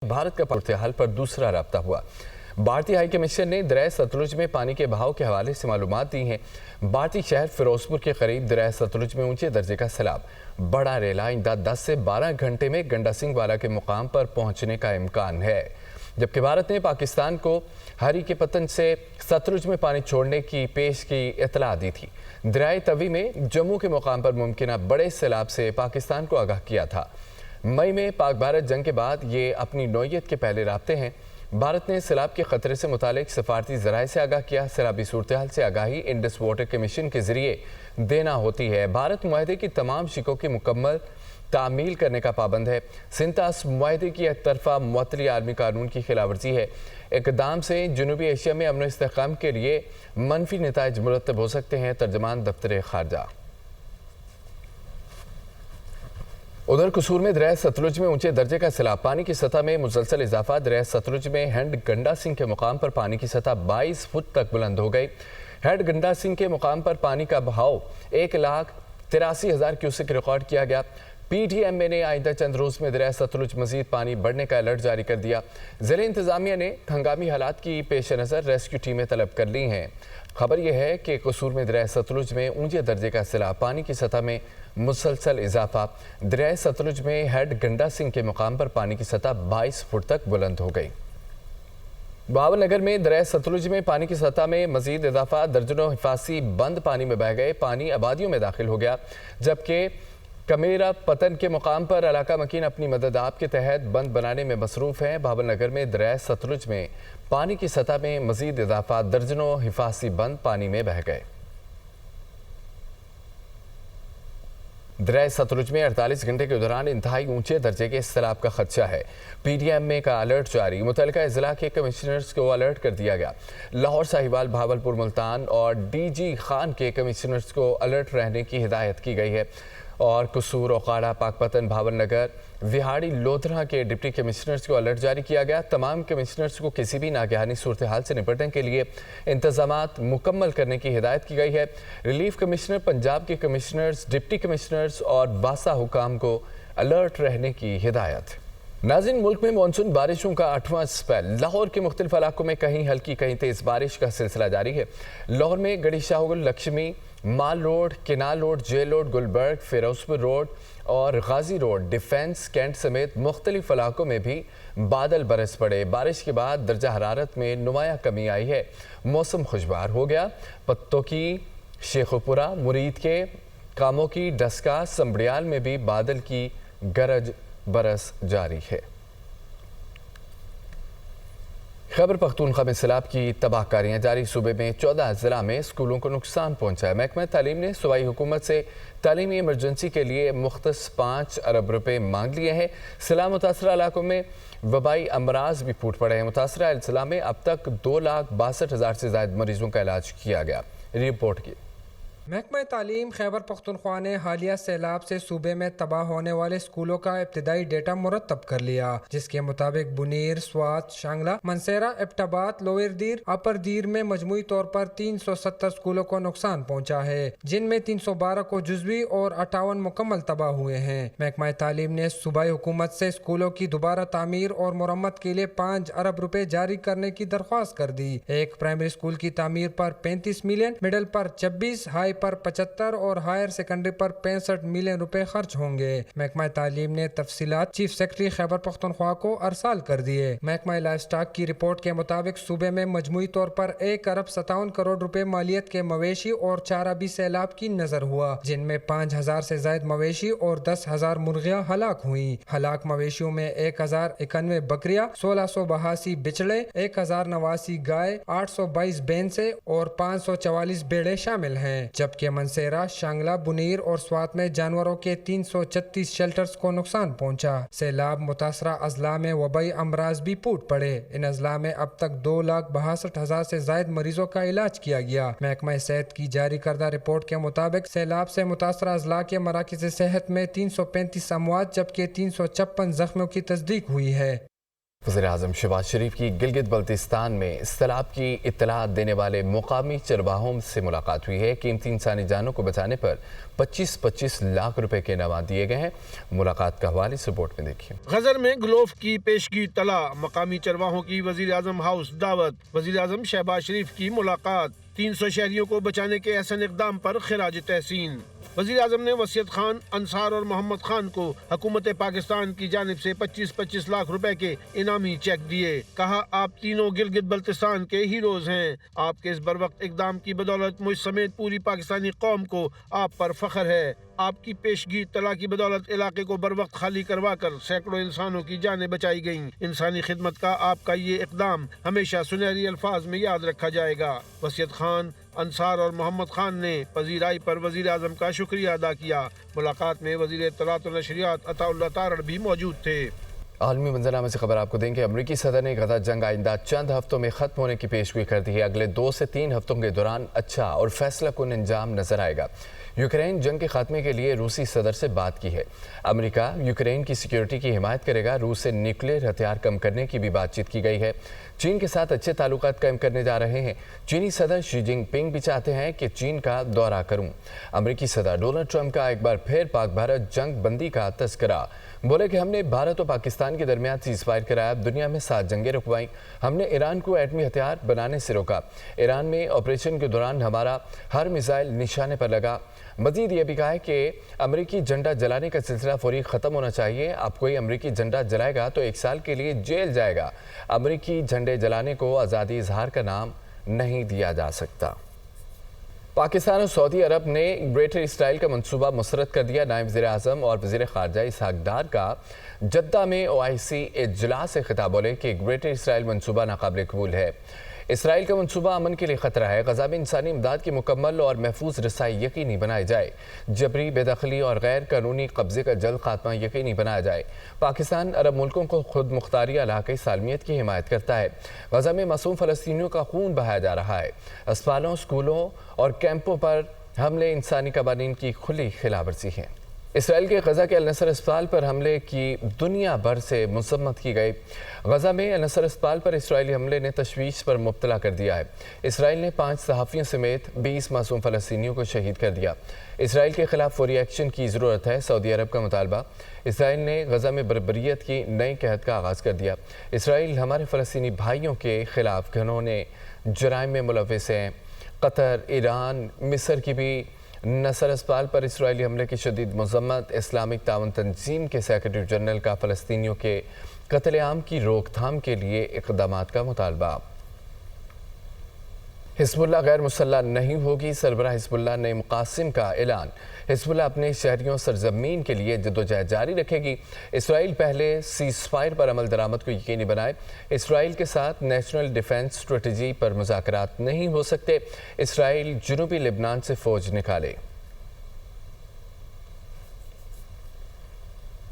भारत का सूरत-ए-हाल पर दूसरा राब्ता हुआ। भारतीय हाई कमीशन ने दरिया सतलुज में पानी के बहाव के हवाले से मालूमात दी हैं। भारतीय शहर फिरोजपुर के करीब दरिया सतलुज में ऊंचे दर्जे का सैलाब बड़ा रेला आइंदा 10 से 12 घंटे में गंडा सिंह वाला के मुकाम पर पहुंचने का इम्कान है, जबकि भारत ने पाकिस्तान को हरी के पतन से सतलुज में पानी छोड़ने की पेश की इतला दी थी। दरियाई तवी में जम्मू के मुकाम पर मुमकिन बड़े सैलाब से पाकिस्तान को आगाह किया था। मई में पाक भारत जंग के बाद ये अपनी नौयत के पहले राब्ते हैं। भारत ने सैलाब के खतरे से मुतालिक सफारती ज़राए से आगाह किया। सैलाबी सूरत-ए-हाल से आगाही इंडस वाटर कमीशन के जरिए देना होती है। भारत मुआहदे की तमाम शिकों की मुकम्मल तामील करने का पाबंद है। सिंतास मुआहदे की एक तरफा मुअत्तली आलमी कानून की खिलाफवर्जी है। इक़दाम से जनूबी एशिया में अमन इस्तेहकाम के लिए मनफी नताइज मुरतब हो सकते हैं। तर्जमान दफ्तर खारजा। उधर कसूर में दरिया सतलुज में ऊंचे दर्जे का सैलाब, पानी की सतह में मुसलसल इजाफा। दरिया सतलुज में हेड गंडा सिंह के मुकाम पर पानी की सतह 22 फुट तक बुलंद हो गई। हेड गंडा सिंह के मुकाम पर पानी का बहाव 1,83,000 क्यूसेक रिकॉर्ड किया गया। PTMA ने आइंदा चंद रोज में दरिया सतलुज मजीद पानी बढ़ने का अलर्ट जारी कर दिया। ज़िले इंतजामिया ने हंगामी हालात की पेश नज़र रेस्क्यू टीमें तलब कर ली हैं। खबर यह है कि कसूर में दरिया सतलुज में ऊंचे दर्जे का सैलाब, पानी की सतह में मुसलसल इजाफा। दरिया सतलुज में हेड गंडा सिंह के मुकाम पर पानी की सतह 22 फुट तक बुलंद हो गई। बहावलनगर में दरिया सतलुज में पानी की सतह में मजीद इजाफा, दर्जनों हिफाजी बंद पानी में बह गए। पानी आबादियों में दाखिल हो गया, जबकि कमेरा पतन के मुकाम पर इलाका मकीन अपनी मदद आप के तहत बंद बनाने में मसरूफ़ हैं। बहावलनगर में दरिया सतलुज में पानी की सतह में मजीद इजाफा, दर्जनों हिफाजी बंद पानी में बह गए। दरिया सतलुज में 48 घंटे के दौरान इंतहाई ऊंचे दर्जे के सैलाब का खदशा है। PTMA का अलर्ट जारी, मुतल्लिका जिला के कमिश्नर्स को अलर्ट कर दिया गया। लाहौर, साहिवाल, भावलपुर, मुल्तान और DG खान के कमिश्नर्स को अलर्ट रहने की हिदायत की गई है। और कसूर, ओकाड़ा, पाकपतन, भावलनगर, विहाड़ी, लोधरा के डिप्टी कमिश्नर्स को अलर्ट जारी किया गया। तमाम कमिश्नर्स को किसी भी नागहानी सूरत हाल से निपटने के लिए इंतजामात मुकम्मल करने की हिदायत की गई है। रिलीफ कमिश्नर, पंजाब के कमिश्नर्स, डिप्टी कमिश्नर्स और बासा हुकाम को अलर्ट रहने की हिदायत। नाज़रीन, मुल्क में मानसून बारिशों का 8वां स्पेल। लाहौर के मुख्तलिफ इलाकों में कहीं हल्की कहीं तेज़ बारिश का सिलसिला जारी है। लाहौर में गड़ी शाहगुल, Lakshmi, mall road, canal road, jail road, Gulberg, Ferozepur road और गाजी रोड, डिफेंस कैंट समेत मुख्तलिफ इलाकों में भी बादल बरस पड़े। बारिश के बाद दर्जा हरारत में नुमाया कमी आई है। मौसम खुशगवार हो गया। पत्तों की, शेखुपुरा, मुरीद के, कामों की, डस्का, संबड़ियाल में भी बादल की गरज बरस जारी है। खैबर पख्तूनख्वा में सैलाब की तबाहकारियाँ जारी। सूबे में 14 ज़िला में स्कूलों को नुकसान पहुँचा है। महकमा तालीम ने सूबाई हुकूमत से तालीमी इमरजेंसी के लिए मुख्तस 5 अरब रुपये मांग लिए हैं। सैलाब मुतासरा इलाकों में वबाई अमराज भी फूट पड़े हैं। मुतासरा अजला में अब तक 2,62,000 से ज़ायद मरीजों का इलाज किया गया। रिपोर्ट की महकमा तालीम खैबर पख्तूनख्वा ने हालिया सैलाब से सूबे में तबाह होने वाले स्कूलों का इब्तदाई डेटा मुरतब कर लिया, जिसके मुताबिक बुनीर, स्वात, शांगला, मनसेरा, एबटाबाद, लोअर दीर, अपर दीर में मजमूई तौर पर 370 स्कूलों को नुकसान पहुँचा है, जिनमें 312 को जुज़वी और 58 मुकम्मल तबाह हुए हैं। महकमा तालीम ने सूबाई हुकूमत से स्कूलों की दोबारा तामीर और मुरम्मत के लिए 5 अरब रुपए जारी करने की दरख्वास्त कर दी। एक प्राइमरी स्कूल की तामीर पर 35 मिलियन, मिडल पर 26, हाई पर 75 और हायर सेकेंडरी पर 65 मिलियन रुपए खर्च होंगे। महकमा तालीम ने तफसीलात चीफ सेक्रेटरी खैबर पख्तूनख्वा को अरसाल कर दिए। महकमा लाइफ स्टॉक की रिपोर्ट के मुताबिक सूबे में मजमूई तौर पर 1 अरब 57 करोड़ रुपए मालियत के मवेशी और चाराबी सैलाब की नजर हुआ, जिनमें 5,000 से ज्यादा मवेशी और 10,000 मुर्गियां हलाक हुई। हलाक मवेशियों में 1,091 बकरियां, 1,682 बिचड़े, 1,089 गाय, 822 भैंसे और 544 भेड़े शामिल हैं, जबकि मनसेरा, शांगला, बुनीर और स्वात में जानवरों के 336 शेल्टर्स को नुकसान पहुंचा। सैलाब मुतासरा अजला में वबाई अमराज भी फूट पड़े। इन अजला में अब तक 2,62,000 से ज्यादा मरीजों का इलाज किया गया। महकमा सेहत की जारी करदा रिपोर्ट के मुताबिक सैलाब से मुतासरा अजला के मराकिज़ सेहत में 335 अमवात जबकि 356 जख्मियों की तस्दीक हुई है। वज़ीर-ए-आज़म शहबाज शरीफ की गिलगित बल्तिस्तान में सैलाब की इत्तला देने वाले मुकामी चरवाहों से मुलाकात हुई है। कीमती इंसानी जानों को बचाने पर 25-25 लाख रुपए के इनाम दिए गए हैं। मुलाकात का हवाला इस रिपोर्ट में देखिए। गजर में ग्लोफ की पेशगी तला, मकामी चरवाहों की वज़ीर-ए-आज़म हाउस दावत, वज़ीर-ए-आज़म शहबाज शरीफ की मुलाकात, 300 शहरियों को बचाने के अहसन इक़दाम पर खिराज तहसीन। वज़ीर-ए-आज़म ने वसीयत खान, अंसार और मोहम्मद खान को हुकूमत पाकिस्तान की जानिब से 25-25 लाख रुपए के इनामी चेक दिए। कहा, आप तीनों गिलगित बल्तिस्तान के हीरोज हैं। आपके इस बरवक्त इक़दाम की बदौलत मुझ समेत पूरी पाकिस्तानी कौम को आप पर फख्र है। आपकी पेशगी तला की बदौलत इलाके को बर वक्त खाली करवा कर सैकड़ों इंसानों की जानें बचाई गईं। इंसानी खिदमत का आपका ये इक़दाम हमेशा सुनहरी अल्फाज में याद रखा जाएगा। वसीयत खान, अंसार और मोहम्मद खान ने पजीराई पर वज़ीर आज़म का शुक्रिया अदा किया। मुलाकात में वज़ीर इत्तलात व नशरियात अताउल्लाह तारड़ भी मौजूद थे। आलमी मंजरनामे से खबर आपको देंगे। अमरीकी सदर ने गजा जंग आइंदा चंद हफ्तों में ख़त्म होने की पेशगोई कर दी है। अगले 2 से 3 हफ्तों के दौरान अच्छा और फैसला कुन अंजाम नजर आएगा। यूक्रेन जंग के खात्मे के लिए रूसी सदर से बात की है। अमेरिका यूक्रेन की सिक्योरिटी की हिमायत करेगा। रूस से न्यूक्लियर हथियार कम करने की भी बातचीत की गई है। चीन के साथ अच्छे ताल्लुकात कायम करने जा रहे हैं। चीनी सदर शी जिनपिंग भी चाहते हैं कि चीन का दौरा करूं। अमेरिकी सदर डोनाल्ड ट्रंप का एक बार फिर पाक भारत जंग बंदी का तस्करा। बोले कि हमने भारत और पाकिस्तान के दरमियान सीज़फायर कराया, दुनिया में 7 जंगें रुकवाई, हमने ईरान को एटमी हथियार बनाने से रोका, ईरान में ऑपरेशन के दौरान हमारा हर मिसाइल निशाने पर लगा। मजीद ये भी कहा है कि अमरीकी झंडा जलाने का सिलसिला फौरी ख़त्म होना चाहिए। अब कोई अमरीकी झंडा जलाएगा तो 1 साल के लिए जेल जाएगा। अमरीकी झंडे जलाने को आज़ादी इजहार का नाम नहीं दिया जा सकता। पाकिस्तान और सऊदी अरब ने ग्रेटर इसराइल का मंसूबा मुस्तरद कर दिया। नायब वज़ीर-ए-आज़म और वज़ीर ख़ारजा इसहाक डार का जद्दा में OIC इजलास से खिताब बोले कि ग्रेटर इसराइल मंसूबा नाकाबिल कबूल है। इसराइल का मंसूबा अमन के लिए ख़तरा है। गज़ा में इंसानी इमदाद की मुकम्मल और महफूज रसाई यकीनी बनाई जाए। जबरी बेदखली और गैर कानूनी कब्ज़े का जल्द खात्मा यकीनी बनाया जाए। पाकिस्तान अरब मुल्कों को खुद मुख्तारी इलाक़ाई सालमियत की हिमायत करता है। गज़ा में मासूम फ़लस्तीनियों का खून बहाया जा रहा है। अस्पतालों, स्कूलों और कैंपों पर हमले इंसानी कवानीन की खुली खिलाफवर्जी है। इसराइल के गज़ा के अल-नसर अस्पताल पर हमले की दुनिया भर से मज़म्मत की गई। गज़ा में अल-नसर अस्पताल पर इसराइली हमले ने तशवीश पर मुब्तला कर दिया है। इसराइल ने 5 सहाफ़ियों समेत 20 मासूम फ़लस्तीनियों को शहीद कर दिया। इसराइल के खिलाफ फौरी एक्शन की ज़रूरत है। सऊदी अरब का मुतालबा। इसराइल ने गज़ा में बर्बरियत की नई कहत का आगाज़ कर दिया। इसराइल हमारे फ़लस्तीनी भाइयों के खिलाफ घिनौने जराइम में मुलव्विस हैं। कतर, ईरान, मिस्र की भी नसर अस्पताल पर इसराइली हमले की शदीद मज़म्मत। इस्लामिक तावन तंजीम के सेक्रेटरी जनरल का फ़लस्तीनियों के कत्लेआम की रोकथाम के लिए इक़दामात का मुतालबा। हिज़्बुल्लाह गैर मुसल्लह नहीं होगी, सरबराह हिज़्बुल्लाह ने मुक़ासिम का ऐलान। हिज़्बुल्लाह अपने शहरियों सरजमीन के लिए जद्दोजहद जारी रखेगी। इसराइल पहले सीज़फायर पर अमल दरामद को यकीनी बनाए। इसराइल के साथ नेशनल डिफेंस स्ट्रेटजी पर मुज़ाकरात नहीं हो सकते। इसराइल जुनूबी लेबनान से फ़ौज निकाले।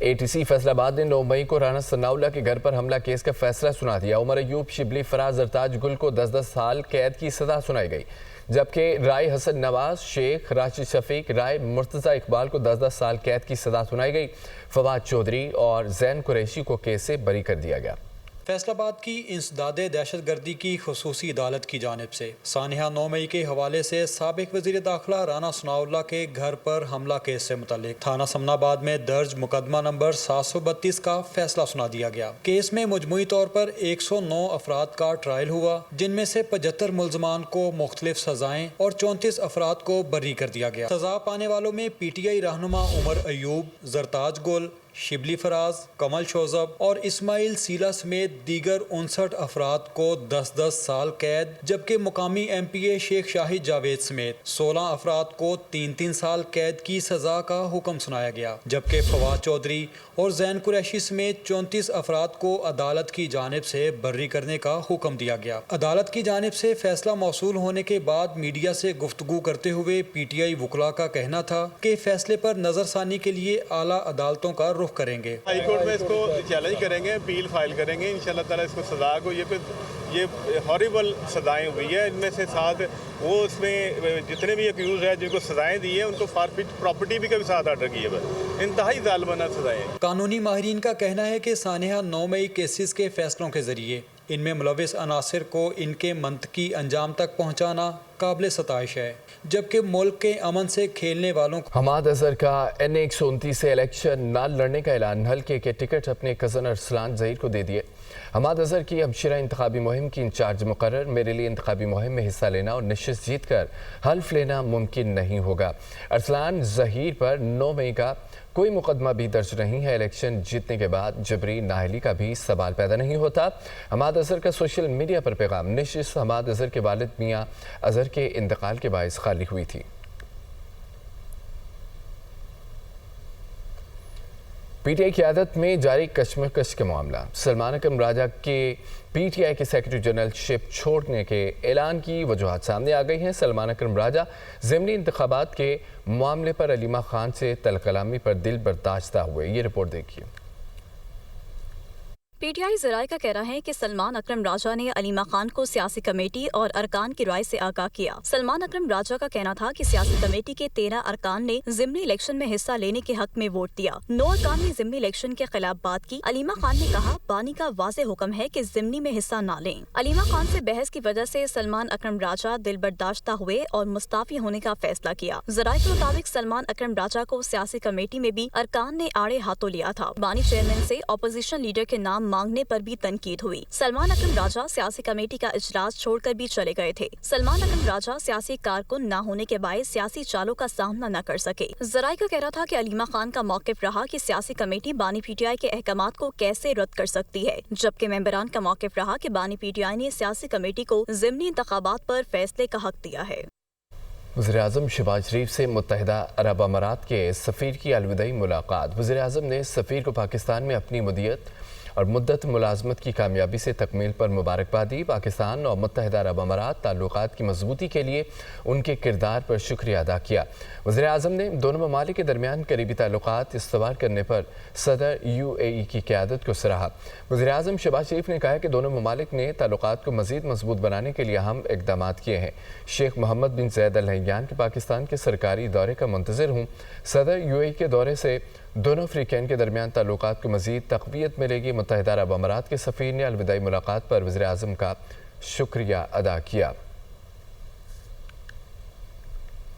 ATC फैसलाबाद ने 9 मई को राना सनाउल्लाह के घर पर हमला केस का फैसला सुना दिया। उमर अयूब, शिबली, फराज, जरताज गुल को 10-10 साल कैद की सज़ा सुनाई गई, जबकि राय हसन नवाज, शेख राशिद शफीक, राय मुर्तज़ा इकबाल को 10-10 साल कैद की सज़ा सुनाई गई। फवाद चौधरी और जैन कुरैशी को केस से बरी कर दिया गया। फैसलाबाद की इंसदादे दहशतगर्दी की खुसूसी अदालत की जानिब से सानिया 9 मई के हवाले से साबिक वज़ीर दाखिला राना सनाउल्लाह के घर पर हमला केस से मुतल्लिक थाना समनाबाद में दर्ज मुकदमा नंबर 732 का फैसला सुना दिया गया। केस में मजमूई तौर पर 109 अफराद का ट्रायल हुआ, जिनमें से 75 मुल्ज़मान को मुख्तलिफ सजाएं और 34 अफराद को बरी कर दिया गया। सजा पाने वालों में PTI रहनुमा उमर अयूब, जरताज गुल, शिबली फराज, कमल शोजब और इस्माइल सीला समेत दीगर 59 अफराद को 10-10 साल कैद, जबकि मुकामी MPA शेख शाहिद जावेद समेत 16 अफराद को 3-3 साल कैद की सजा का हुक्म सुनाया गया। जबकि फवाद चौधरी और जैन कुरैशी समेत 34 अफराद को अदालत की जानिब से बर्री करने का हुक्म दिया गया। अदालत की जानिब से फैसला मौसूल होने के बाद मीडिया से गुफ्तगू करते हुए PTI वकला का कहना था कि फैसले पर नजरसानी के लिए आला अदालतों का रख करेंगे। हाई कोर्ट में इसको चैलेंज करेंगे, अपील फाइल करेंगे, इंशाल्लाह ताला इसको सजा को ये हॉरिबल सजाएं हुई है। इनमें से साथ वो इसमें जितने भी अक्यूज है जिनको सजाएं दी है उनको फॉरफिट प्रॉपर्टी भी कभी साथ ऑर्डर की है। इंतहाई जालिमाना सजाएं। कानूनी माहिरीन का कहना है कि सानिया 9 मई केसेस के फैसलों के जरिए इनमें मुलविस अनासिर को इनके मंतकी अंजाम तक पहुँचाना काबिल सताइश है, जबकि मुल्क के अमन से खेलने वालों को हमाद अजहर का N129 से इलेक्शन न लड़ने का ऐलान। हल्के के टिकट अपने कज़न अरसलान ज़हीर को दे दिए। हमाद अजहर की हमशिरा इंतखाबी मुहिम की इंचार्ज मुकर्रर। मेरे लिए इंतखाबी मुहिम में हिस्सा लेना और नशिस्त जीत कर हल्फ लेना मुमकिन नहीं होगा। अरसलान ज़हीर पर 9 मई का कोई मुकदमा भी दर्ज नहीं है। इलेक्शन जीतने के बाद जबरी नाहली का भी सवाल पैदा नहीं होता। हमाद अजहर का सोशल मीडिया पर पैगाम। नशिस्त हमाद अजहर के वालिद मियाँ अजहर के इंतकाल के बायस खाली हुई थी। पीटीआई क़यादत में जारी कशमकश के मामला। सलमान अकरम राजा के पीटीआई के सेक्रेटरी जनरल शिप छोड़ने के ऐलान की वजूहत सामने आ गई हैं। सलमान अकरम राजा ज़िमनी इंतखाबात के मामले पर अलीमा खान से तलकलामी पर दिल बर्दाश्त हुए। ये रिपोर्ट देखिए। पीटीआई ज़राए का कहना है कि सलमान अकरम राजा ने अलीमा खान को सियासी कमेटी और अरकान की राय से आगाह किया। सलमान अकरम राजा का कहना था कि सियासी कमेटी के 13 अरकान ने ज़िमनी इलेक्शन में हिस्सा लेने के हक में वोट दिया। 9 अरकान ने ज़िमनी इलेक्शन के खिलाफ बात की। अलीमा खान ने कहा, बानी का वाज़ेह हुक्म है कि ज़िमनी में हिस्सा न लें। अलीमा खान से बहस की वजह से सलमान अकरम राजा दिल बर्दाश्ता हुए और मुस्ताफी होने का फैसला किया। ज़राए के मुताबिक सलमान अकरम राजा को सियासी कमेटी में भी अरकान ने आड़े हाथों लिया था। बानी चेयरमैन से अपोजिशन लीडर के नाम मांगने पर भी तनकीद हुई। सलमान अकरम राजा सियासी कमेटी का इजलास छोड़कर भी चले गए थे। सलमान अकरम राजा सियासी कारकुन न होने के बायस सियासी चालों का सामना न कर सके। ज़राए का कहना था कि अलीमा खान का मौक़िफ़ रहा कि सियासी कमेटी बानी पीटीआई के अहकामात को कैसे रद्द कर सकती है, जबकि मेंबरान का मौक़िफ़ रहा कि बानी पीटीआई ने सियासी कमेटी को ज़िमनी इंतखाबात पर फैसले का हक दिया है। वज़ीर-ए-आज़म शहबाज शरीफ से मुत्तहिदा अरब अमारात के सफ़ीर की अलविदाई मुलाकात। वज़ीर-ए-आज़म ने सफ़ीर को पाकिस्तान में अपनी मुद्दत और मुद्दत मुलाजमत की कामयाबी से तकमील पर मुबारकबाद दी। पाकिस्तान और मुत्तहिदा अरब अमारात ताल्लुकात की मजबूती के लिए उनके किरदार पर शुक्रिया अदा किया। वज़ीर-ए-आज़म ने दोनों ममालिक के दरमियान करीबी ताल्लुकात इस्तवार करने पर सदर UAE की क़यादत को सराहा। वज़ीर-ए-आज़म शहबाज शरीफ ने कहा कि दोनों ममालिक ने ताल्लुकात को मज़ीद मजबूत बनाने के लिए अहम इक़दामात किए हैं। शेख मोहम्मद बिन ज़ायद अल नहयान के पाकिस्तान के सरकारी दौरे का मुंतज़िर हूँ। सदर UAE के दौरे से दोनों अफ्रीकैन के दरमियान ताल्लुकात को मज़ीद तक़वियत मिलेगी। मुत्तहिदा अरब अमारात के सफ़ीर ने अलविदाई मुलाकात पर वज़ीर-ए-आज़म का शुक्रिया अदा किया।